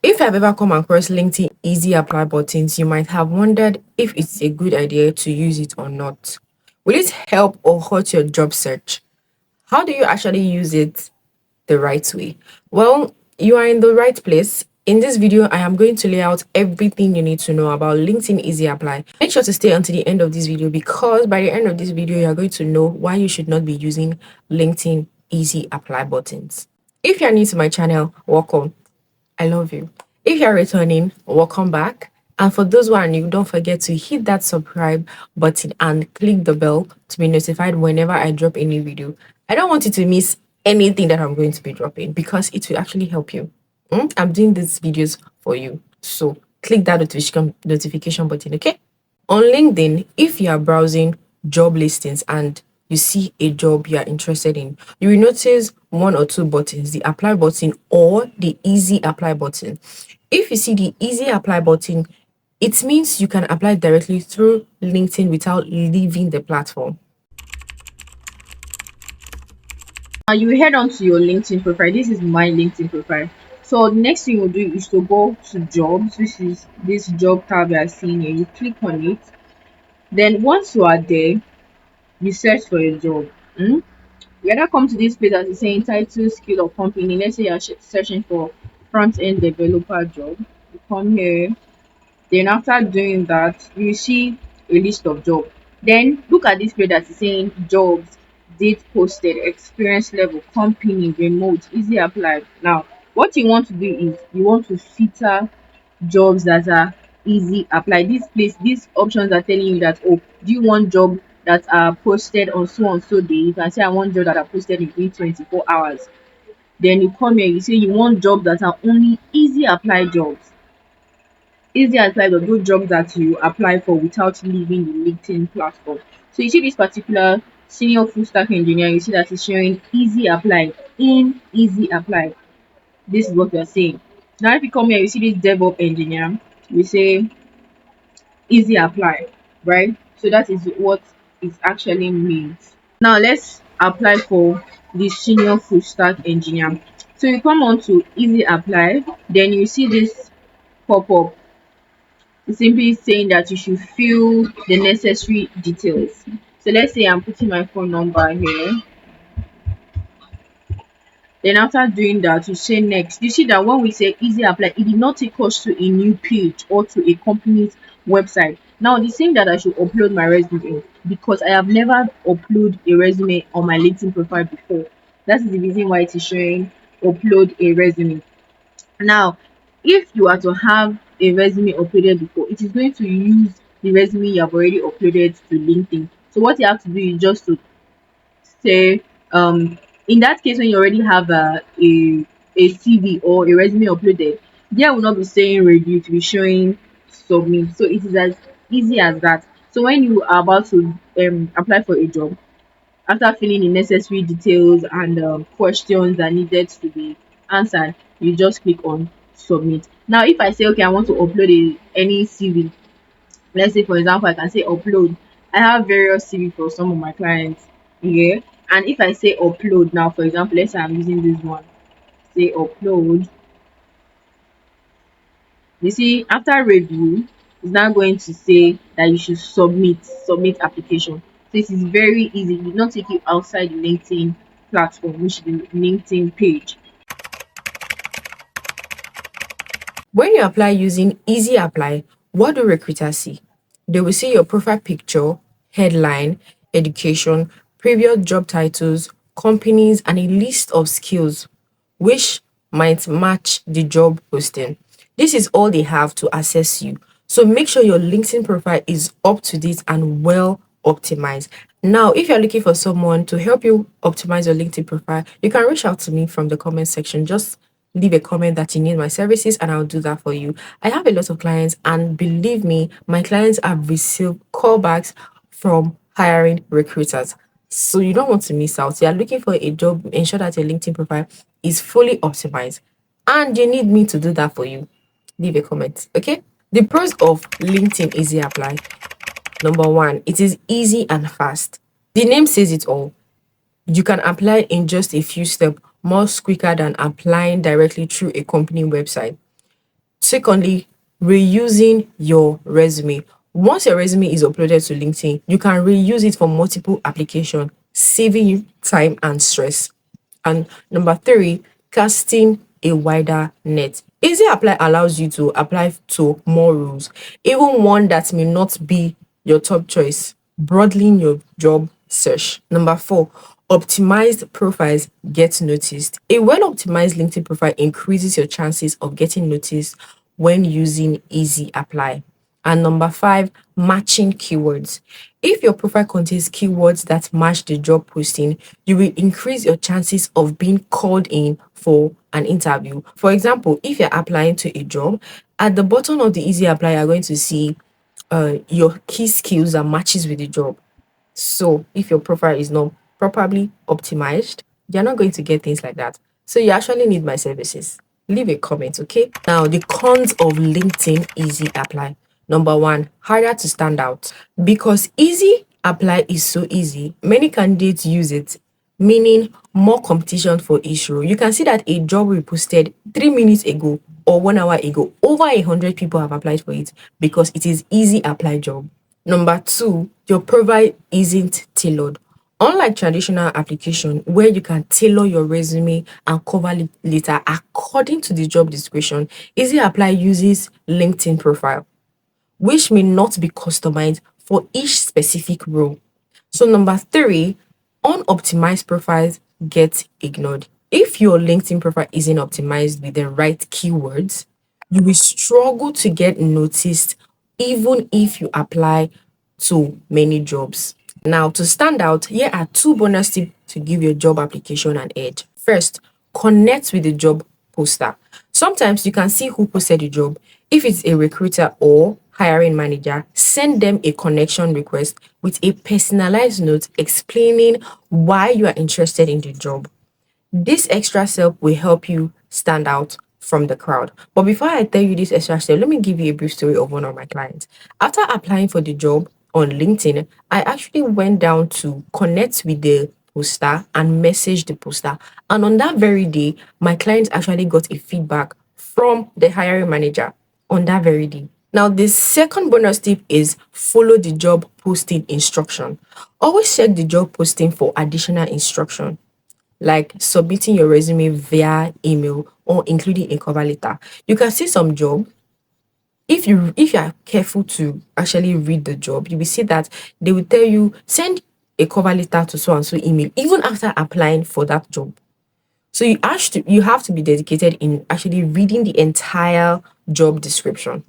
If I've ever come across LinkedIn easy apply buttons, you might have wondered if it's a good idea to use it or not. Will it help or hurt your job search? How do you actually use it the right way? Well, you are in the right place. In this video, I am going to lay out everything you need to know about LinkedIn Easy Apply. Make sure to stay until the end of this video because by the end of this video, you are going to know why you should not be using LinkedIn Easy Apply buttons. If you're new to my channel, welcome. I love you. If you're returning, welcome back. And for those who are new, don't forget to hit that subscribe button and click the bell to be notified whenever I drop a new video. I don't want you to miss anything that I'm going to be dropping because it will actually help you. I'm doing these videos for you. So click that notification button, okay? On LinkedIn, if you are browsing job listings and you see a job you are interested in, you will notice one or two buttons, the apply button or the easy apply button. If you see the easy apply button, it means you can apply directly through LinkedIn without leaving the platform. Now you head on to your LinkedIn profile. This is my LinkedIn profile. So the next thing you'll do is to go to jobs, which is this job tab you are seeing here. You click on it. Then once you are there, you search for a job. You either come to this place as it's saying title, skill, or company. Let's say you're searching for front end developer job. You come here. Then after doing that, you see a list of jobs. Then look at this place that is saying jobs, date posted, experience level, company, remote, easy apply. Now, what you want to do is you want to filter jobs that are easy apply. This place, these options are telling you that, oh, do you want job that are posted on so and so day? You can say I want job that are posted in 24 hours. Then you come here, you say you want jobs that are only easy apply jobs. Easy apply of those jobs that you apply for without leaving the LinkedIn platform. So you see this particular senior full stack engineer, you see that it's showing easy apply in easy apply. This is what we are saying. Now if you come here, you see this DevOps engineer, we say easy apply, right? So that is what it actually means. Now let's apply for the senior full stack engineer. So you come on to easy apply, then you see this pop up. It's simply saying that you should fill the necessary details. So let's say I'm putting my phone number here. Then after doing that, you say next. You see that when we say easy apply, it did not take us to a new page or to a company's website. Now the saying that I should upload my resume because I have never uploaded a resume on my LinkedIn profile before. That is the reason why it is showing upload a resume. Now, if you are to have a resume uploaded before, it is going to use the resume you have already uploaded to LinkedIn. So what you have to do is just to say, in that case, when you already have a CV or a resume uploaded, there will not be saying review, to be showing submit. So it is as easy as that. So when you are about to apply for a job, after filling the necessary details and questions that needed to be answered, you just click on submit. Now, if I say, okay, I want to upload any CV, let's say, for example, I can say upload. I have various CV for some of my clients here. And if I say upload now, for example, let's say I'm using this one, say upload, you see, after review, it's now going to say that you should submit application. So it is very easy. It will not take you outside the LinkedIn platform, which is the LinkedIn page. When you apply using Easy Apply, what do recruiters see? They will see your profile picture, headline, education, previous job titles, companies, and a list of skills which might match the job posting. This is all they have to assess you. So make sure your LinkedIn profile is up to date and well optimized. Now, if you're looking for someone to help you optimize your LinkedIn profile, you can reach out to me from the comment section. Just leave a comment that you need my services and I'll do that for you. I have a lot of clients, and believe me, my clients have received callbacks from hiring recruiters. So you don't want to miss out. You are looking for a job, ensure that your LinkedIn profile is fully optimized, and you need me to do that for you. Leave a comment, okay? The pros of LinkedIn Easy Apply. Number one, it is easy and fast. The name says it all. You can apply in just a few steps, much quicker than applying directly through a company website. Secondly, reusing your resume. Once your resume is uploaded to LinkedIn, you can reuse it for multiple applications, saving you time and stress. And number three, casting a wider net. Easy Apply allows you to apply to more roles, even one that may not be your top choice, broadening your job search. Number four, optimized profiles get noticed. A well optimized LinkedIn profile increases your chances of getting noticed when using Easy Apply. And number five, matching keywords. If your profile contains keywords that match the job posting, you will increase your chances of being called in for an interview. For example, if you're applying to a job, at the bottom of the Easy Apply, you're going to see your key skills that matches with the job. So if your profile is not properly optimized, you're not going to get things like that. So you actually need my services. Leave a comment, okay? Now, the cons of LinkedIn Easy Apply. Number one, harder to stand out. Because Easy Apply is so easy, many candidates use it, meaning more competition for each role. You can see that a job we posted 3 minutes ago or 1 hour ago, over 100 people have applied for it because it is Easy Apply job. Number two, your profile isn't tailored. Unlike traditional application where you can tailor your resume and cover letter according to the job description, Easy Apply uses LinkedIn profile, which may not be customized for each specific role. So number three, unoptimized profiles get ignored. If your LinkedIn profile isn't optimized with the right keywords, you will struggle to get noticed even if you apply to many jobs. Now, to stand out, here are two bonus tips to give your job application an edge. First, connect with the job poster. Sometimes you can see who posted the job. If it's a recruiter or hiring manager, send them a connection request with a personalized note explaining why you are interested in the job. This extra step will help you stand out from the crowd. But before I tell you this extra step, let me give you a brief story of one of my clients. After applying for the job on LinkedIn, I actually went down to connect with the poster and message the poster. And on that very day, my client actually got a feedback from the hiring manager on that very day. Now, the second bonus tip is follow the job posting instruction. Always check the job posting for additional instruction like submitting your resume via email or including a cover letter. You can see some job. If you are careful to actually read the job, you will see that they will tell you send a cover letter to so and so email even after applying for that job. So you have to be dedicated in actually reading the entire job description.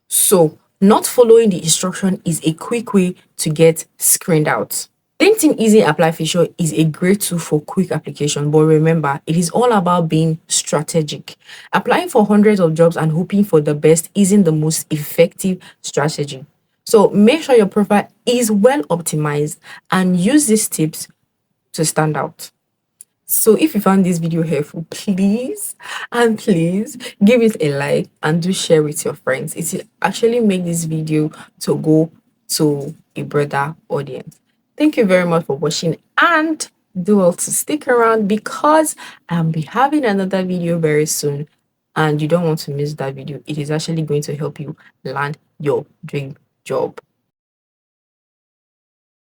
So not following the instruction is a quick way to get screened out. LinkedIn Easy Apply feature is a great tool for quick application, but remember, it is all about being strategic. Applying for hundreds of jobs and hoping for the best isn't the most effective strategy. So make sure your profile is well optimized and use these tips to stand out. So if you found this video helpful, please give it a like and do share with your friends. It will actually make this video to go to a broader audience. Thank you very much for watching and do well to stick around because I'll be having another video very soon and you don't want to miss that video. It is actually going to help you land your dream job.